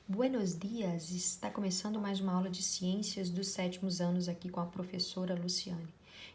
Buenos dias! Está começando mais uma aula de ciências dos sétimos anos aqui com a professora Luciane.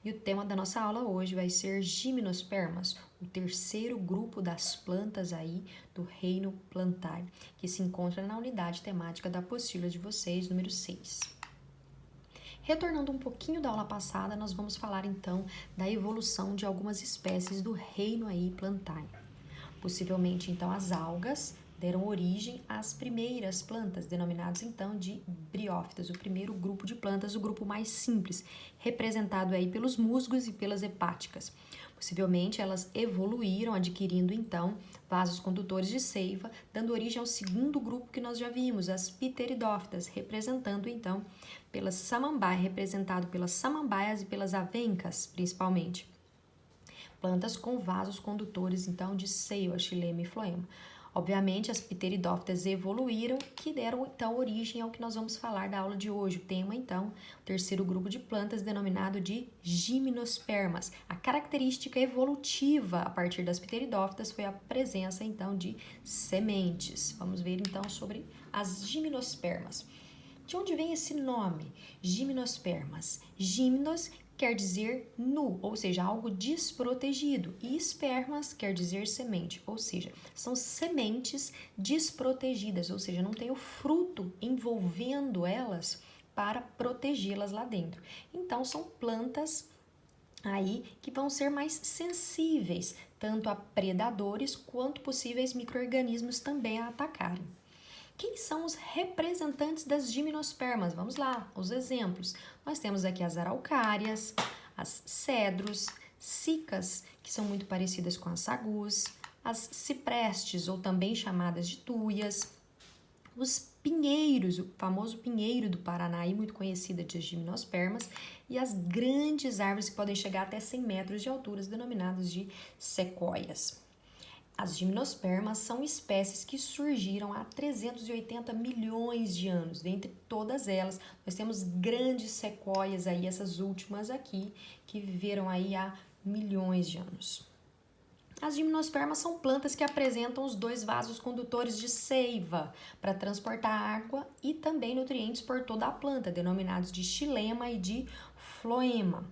E o tema da nossa aula hoje vai ser Gimnospermas, o terceiro grupo das plantas aí do reino plantário, que se encontra na unidade temática da apostila de vocês, número 6. Retornando um pouquinho da aula passada, nós vamos falar então da evolução de algumas espécies do reino aí plantário. Possivelmente então as algas deram origem às primeiras plantas, denominadas então de briófitas, o primeiro grupo de plantas, o grupo mais simples, representado aí pelos musgos e pelas hepáticas. Possivelmente elas evoluíram, adquirindo então vasos condutores de seiva, dando origem ao segundo grupo que nós já vimos, as pteridófitas, representado pelas samambaias e pelas avencas, principalmente. Plantas com vasos condutores, então, de seiva, xilema e floema. Obviamente, as pteridófitas evoluíram, que deram, então, origem ao que nós vamos falar da aula de hoje. O tema, então, o terceiro grupo de plantas, denominado de gimnospermas. A característica evolutiva a partir das pteridófitas foi a presença, então, de sementes. Vamos ver, então, sobre as gimnospermas. De onde vem esse nome? Gimnospermas. Gimnos quer dizer nu, ou seja, algo desprotegido, e espermas quer dizer semente, ou seja, são sementes desprotegidas, ou seja, não tem o fruto envolvendo elas para protegê-las lá dentro. Então, são plantas aí que vão ser mais sensíveis, tanto a predadores quanto possíveis micro-organismos também a atacarem. Quem são os representantes das gimnospermas? Vamos lá, os exemplos. Nós temos aqui as araucárias, as cedros, cicas, que são muito parecidas com as sagus, as ciprestes, ou também chamadas de tuias, os pinheiros, o famoso pinheiro do Paraná, muito conhecida de gimnospermas, e as grandes árvores que podem chegar até 100 metros de altura, denominadas de sequoias. As gimnospermas são espécies que surgiram há 380 milhões de anos. Dentre todas elas, nós temos grandes sequoias aí, essas últimas aqui, que viveram aí há milhões de anos. As gimnospermas são plantas que apresentam os dois vasos condutores de seiva para transportar água e também nutrientes por toda a planta, denominados de xilema e de floema.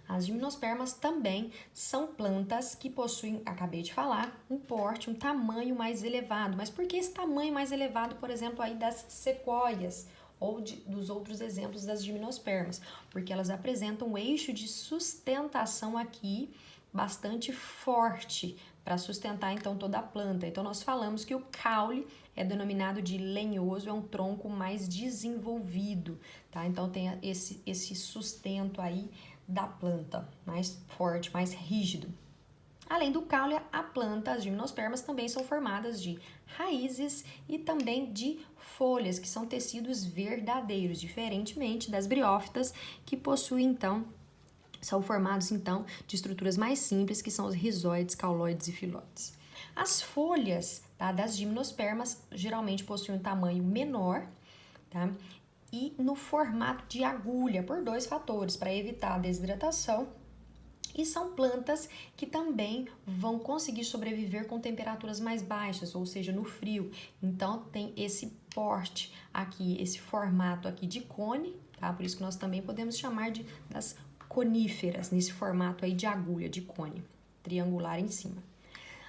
As gimnospermas também são plantas que possuem, acabei de falar, um porte, um tamanho mais elevado. Mas por que esse tamanho mais elevado, por exemplo, aí das sequoias ou dos outros exemplos das gimnospermas? Porque elas apresentam um eixo de sustentação aqui bastante forte para sustentar então toda a planta. Então nós falamos que o caule é denominado de lenhoso, é um tronco mais desenvolvido, tá? Então tem esse sustento aí da planta, mais forte, mais rígido. Além do caule, a planta, as gimnospermas, também são formadas de raízes e também de folhas, que são tecidos verdadeiros, diferentemente das briófitas, que possuem, então, são formados, então, de estruturas mais simples, que são os rizóides, cauloides e filóides. As folhas, tá, das gimnospermas geralmente possuem um tamanho menor, tá? E no formato de agulha, por dois fatores, para evitar a desidratação, e são plantas que também vão conseguir sobreviver com temperaturas mais baixas, ou seja, no frio. Então, tem esse porte aqui, esse formato aqui de cone, tá? Por isso que nós também podemos chamar das coníferas, nesse formato aí de agulha, de cone, triangular em cima.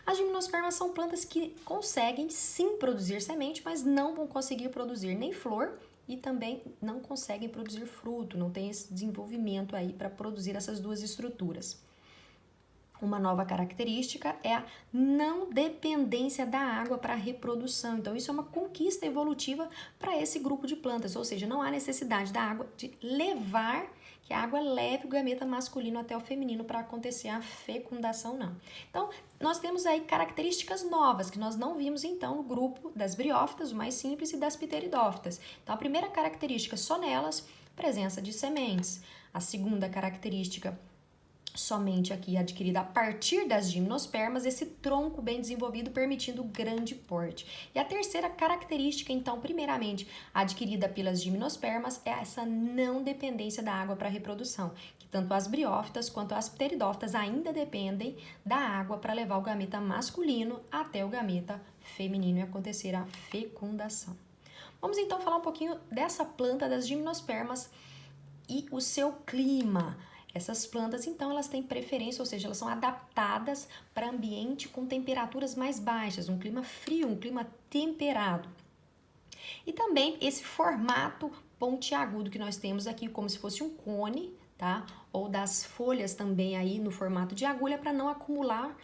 As gimnospermas são plantas que conseguem sim produzir semente, mas não vão conseguir produzir nem flor, e também não conseguem produzir fruto, não tem esse desenvolvimento aí para produzir essas duas estruturas. Uma nova característica é a não dependência da água para a reprodução. Então, isso é uma conquista evolutiva para esse grupo de plantas, ou seja, não há necessidade da água que a água leve o gameta masculino até o feminino para acontecer a fecundação, não. Então, nós temos aí características novas que nós não vimos, então, no grupo das briófitas, o mais simples, e das pteridófitas. Então, a primeira característica só nelas, presença de sementes. A segunda característica, somente aqui adquirida a partir das gimnospermas, esse tronco bem desenvolvido permitindo grande porte. E a terceira característica, então, primeiramente adquirida pelas gimnospermas, é essa não dependência da água para a reprodução, que tanto as briófitas quanto as pteridófitas ainda dependem da água para levar o gameta masculino até o gameta feminino e acontecer a fecundação. Vamos então falar um pouquinho dessa planta das gimnospermas e o seu clima. Essas plantas, então, elas têm preferência, ou seja, elas são adaptadas para ambiente com temperaturas mais baixas, um clima frio, um clima temperado. E também esse formato pontiagudo que nós temos aqui, como se fosse um cone, tá? Ou das folhas também aí no formato de agulha, para não acumular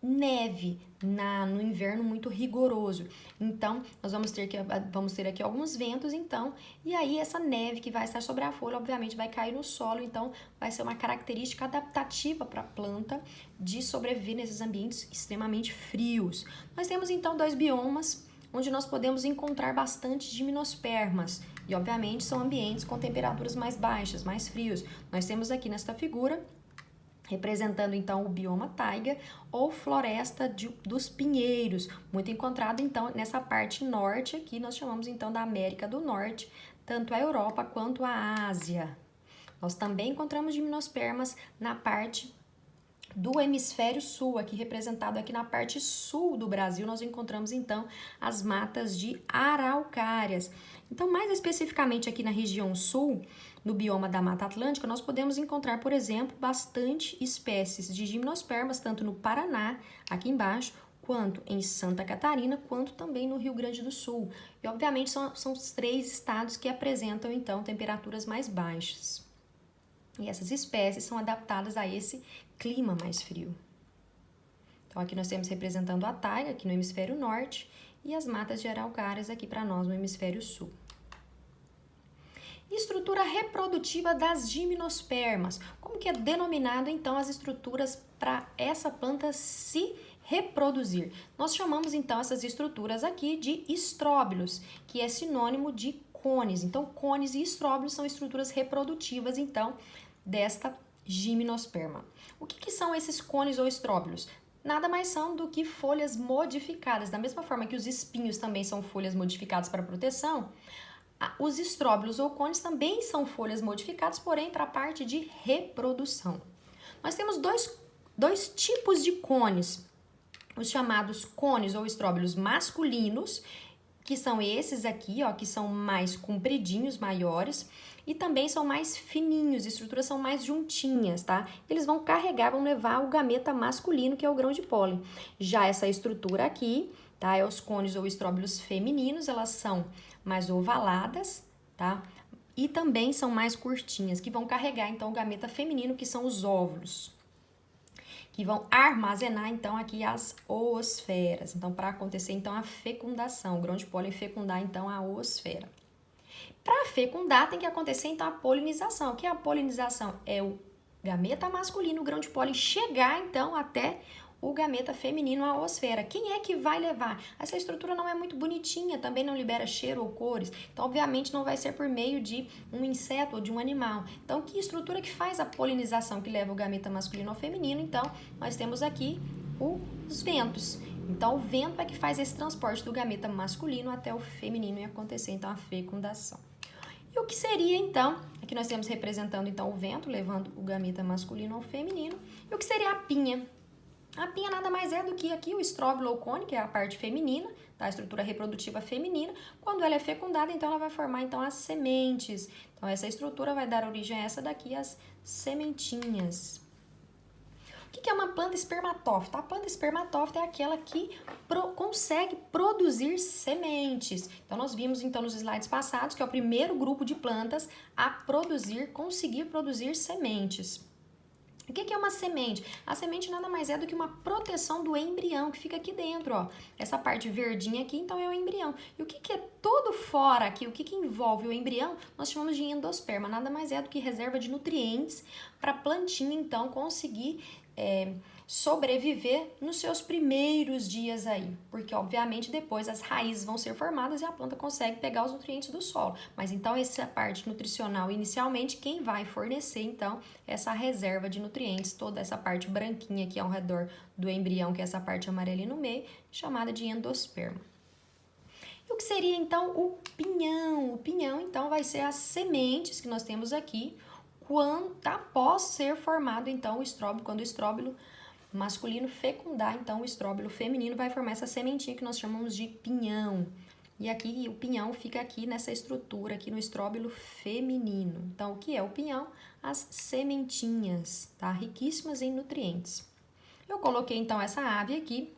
neve no inverno muito rigoroso. Então, nós vamos ter aqui alguns ventos, então, e aí essa neve que vai estar sobre a folha, obviamente, vai cair no solo, então vai ser uma característica adaptativa para a planta de sobreviver nesses ambientes extremamente frios. Nós temos, então, 2 biomas, onde nós podemos encontrar bastante gimnospermas, e, obviamente, são ambientes com temperaturas mais baixas, mais frios. Nós temos aqui nesta figura representando então o bioma taiga ou floresta dos pinheiros, muito encontrado então nessa parte norte aqui, nós chamamos então da América do Norte, tanto a Europa quanto a Ásia. Nós também encontramos gimnospermas na parte do hemisfério sul, aqui representado aqui na parte sul do Brasil, nós encontramos então as matas de araucárias. Então, mais especificamente aqui na região sul, no bioma da Mata Atlântica, nós podemos encontrar, por exemplo, bastante espécies de gimnospermas, tanto no Paraná, aqui embaixo, quanto em Santa Catarina, quanto também no Rio Grande do Sul. E, obviamente, são os 3 estados que apresentam, então, temperaturas mais baixas. E essas espécies são adaptadas a esse clima mais frio. Então, aqui nós temos representando a taiga, aqui no hemisfério norte, e as matas de araucárias aqui para nós no hemisfério sul. Estrutura reprodutiva das gimnospermas. Como que é denominado, então, as estruturas para essa planta se reproduzir? Nós chamamos, então, essas estruturas aqui de estróbilos, que é sinônimo de cones. Então, cones e estróbilos são estruturas reprodutivas, então, desta gimnosperma. O que são esses cones ou estróbilos? Nada mais são do que folhas modificadas. Da mesma forma que os espinhos também são folhas modificadas para proteção, os estróbilos ou cones também são folhas modificadas, porém para a parte de reprodução. Nós temos dois tipos de cones, os chamados cones ou estróbilos masculinos, que são esses aqui, ó, que são mais compridinhos, maiores, e também são mais fininhos, estruturas são mais juntinhas, tá? Eles vão levar o gameta masculino, que é o grão de pólen. Já essa estrutura aqui, tá? É os cones ou estróbilos femininos, elas são mais ovaladas, tá? E também são mais curtinhas, que vão carregar, então, o gameta feminino, que são os óvulos, que vão armazenar, então, aqui as oosferas. Então, para acontecer, então, a fecundação, o grão de pólen fecundar, então, a oosfera. Para fecundar, tem que acontecer, então, a polinização. O que é a polinização? É o gameta masculino, o grão de pólen, chegar, então, até o gameta feminino, a oosfera. Quem é que vai levar? Essa estrutura não é muito bonitinha, também não libera cheiro ou cores, então, obviamente, não vai ser por meio de um inseto ou de um animal. Então, que estrutura que faz a polinização, que leva o gameta masculino ao feminino? Então, nós temos aqui os ventos. Então, o vento é que faz esse transporte do gameta masculino até o feminino e acontecer, então, a fecundação. E o que seria, então, aqui nós temos representando, então, o vento, levando o gameta masculino ao feminino, e o que seria a pinha? A pinha nada mais é do que aqui o estróbilo ou cone, que é a parte feminina, tá? A estrutura reprodutiva feminina. Quando ela é fecundada, então, ela vai formar, então, as sementes. Então, essa estrutura vai dar origem a essa daqui, as sementinhas. O que é uma planta espermatófita? A planta espermatófita é aquela que consegue produzir sementes. Então, nós vimos, então, nos slides passados, que é o primeiro grupo de plantas a conseguir produzir sementes. O que é uma semente? A semente nada mais é do que uma proteção do embrião que fica aqui dentro, ó. Essa parte verdinha aqui, então, é o embrião. E o que é todo fora aqui, o que envolve o embrião, nós chamamos de endosperma. Nada mais é do que reserva de nutrientes para a plantinha, então, conseguir sobreviver nos seus primeiros dias aí. Porque, obviamente, depois as raízes vão ser formadas e a planta consegue pegar os nutrientes do solo. Mas, então, essa parte nutricional, inicialmente, quem vai fornecer, então, essa reserva de nutrientes, toda essa parte branquinha aqui ao redor do embrião, que é essa parte amarelinha no meio, chamada de endosperma. E o que seria, então, o pinhão? O pinhão, então, vai ser as sementes que nós temos aqui, após ser formado, então, o estróbilo, quando o estróbilo masculino fecundar, então o estróbilo feminino vai formar essa sementinha que nós chamamos de pinhão. E aqui o pinhão fica aqui nessa estrutura, aqui no estróbilo feminino. Então, o que é o pinhão? As sementinhas, tá? Riquíssimas em nutrientes. Eu coloquei então essa ave aqui,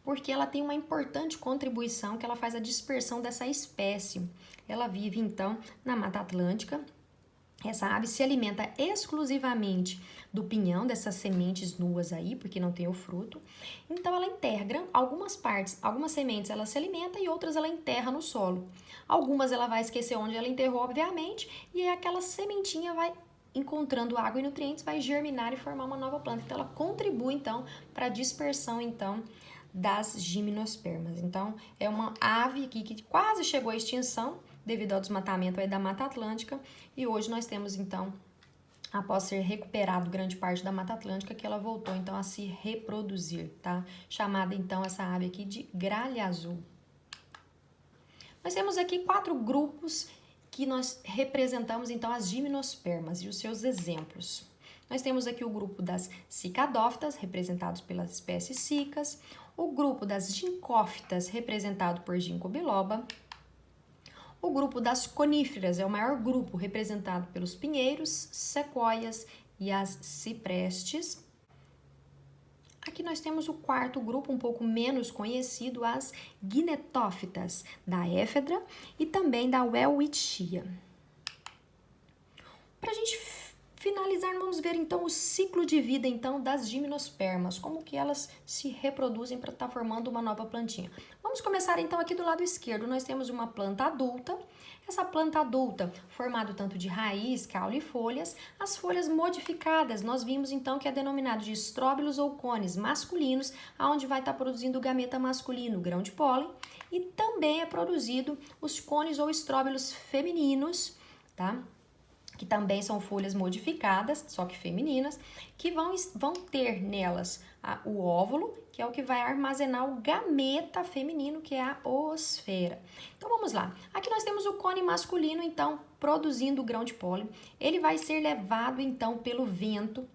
porque ela tem uma importante contribuição, que ela faz a dispersão dessa espécie. Ela vive então na Mata Atlântica. Essa ave se alimenta exclusivamente do pinhão, dessas sementes nuas aí, porque não tem o fruto. Então ela enterra algumas partes, algumas sementes ela se alimenta e outras ela enterra no solo. Algumas ela vai esquecer onde ela enterrou, obviamente, e aí aquela sementinha vai encontrando água e nutrientes, vai germinar e formar uma nova planta. Então ela contribui então para a dispersão então das gimnospermas. Então é uma ave aqui que quase chegou à extinção, devido ao desmatamento aí da Mata Atlântica, e hoje nós temos então, após ser recuperado grande parte da Mata Atlântica, que ela voltou então a se reproduzir, tá? Chamada então essa ave aqui de gralha azul. Nós temos aqui 4 grupos que nós representamos então as gimnospermas e os seus exemplos. Nós temos aqui o grupo das cicadófitas, representados pelas espécies cicas, o grupo das gincófitas, representado por ginkgo biloba. O grupo das coníferas é o maior grupo, representado pelos pinheiros, sequoias e as ciprestes. Aqui nós temos o 4º grupo, um pouco menos conhecido, as guinetófitas, da éfedra e também da welwitschia. Para a gente finalizar, vamos ver então o ciclo de vida então das gimnospermas, como que elas se reproduzem para estar formando uma nova plantinha. Vamos começar então aqui do lado esquerdo, nós temos uma planta adulta. Essa planta adulta, formada tanto de raiz, caule e folhas, as folhas modificadas, nós vimos então que é denominado de estróbilos ou cones masculinos, aonde vai estar produzindo o gameta masculino, o grão de pólen, e também é produzido os cones ou estróbilos femininos, tá? Que também são folhas modificadas, só que femininas, que vão ter nelas o óvulo, que é o que vai armazenar o gameta feminino, que é a oosfera. Então, vamos lá. Aqui nós temos o cone masculino, então, produzindo o grão de pólen. Ele vai ser levado, então, pelo vento,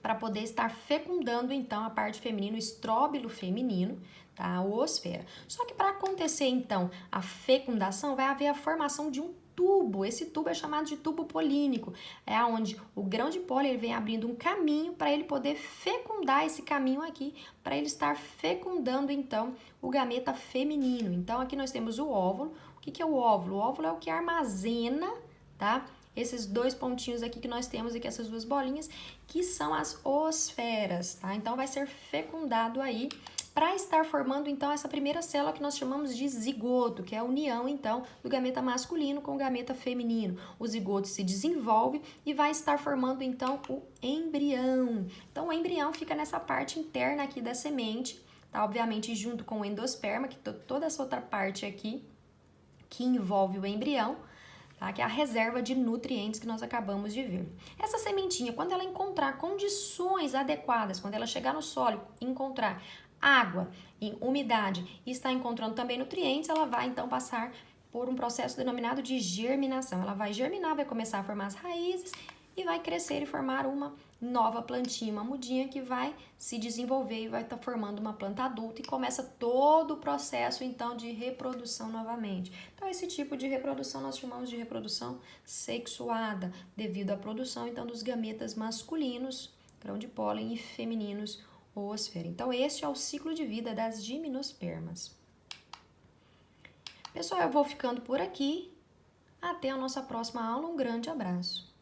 para poder estar fecundando, então, a parte feminina, o estróbilo feminino, tá? A oosfera. Só que para acontecer, então, a fecundação, vai haver a formação de um tubo. Esse tubo é chamado de tubo polínico. É onde o grão de pólen ele vem abrindo um caminho para ele poder fecundar esse caminho aqui, para ele estar fecundando, então, o gameta feminino. Então, aqui nós temos o óvulo. O que é o óvulo? O óvulo é o que armazena, tá? Esses 2 pontinhos aqui que nós temos aqui, essas 2 bolinhas, que são as oosferas, tá? Então, vai ser fecundado aí para estar formando, então, essa primeira célula que nós chamamos de zigoto, que é a união, então, do gameta masculino com o gameta feminino. O zigoto se desenvolve e vai estar formando, então, o embrião. Então, o embrião fica nessa parte interna aqui da semente, tá? Obviamente, junto com o endosperma, que toda essa outra parte aqui que envolve o embrião, tá? Que é a reserva de nutrientes que nós acabamos de ver. Essa sementinha, quando ela encontrar condições adequadas, quando ela chegar no solo e encontrar água e umidade e está encontrando também nutrientes, ela vai então passar por um processo denominado de germinação. Ela vai germinar, vai começar a formar as raízes e vai crescer e formar uma nova plantinha, uma mudinha que vai se desenvolver e vai estar formando uma planta adulta e começa todo o processo então de reprodução novamente. Então esse tipo de reprodução nós chamamos de reprodução sexuada, devido à produção então dos gametas masculinos, grão de pólen, e femininos, oosfera. Então este é o ciclo de vida das gimnospermas. Pessoal, eu vou ficando por aqui. Até a nossa próxima aula. Um grande abraço.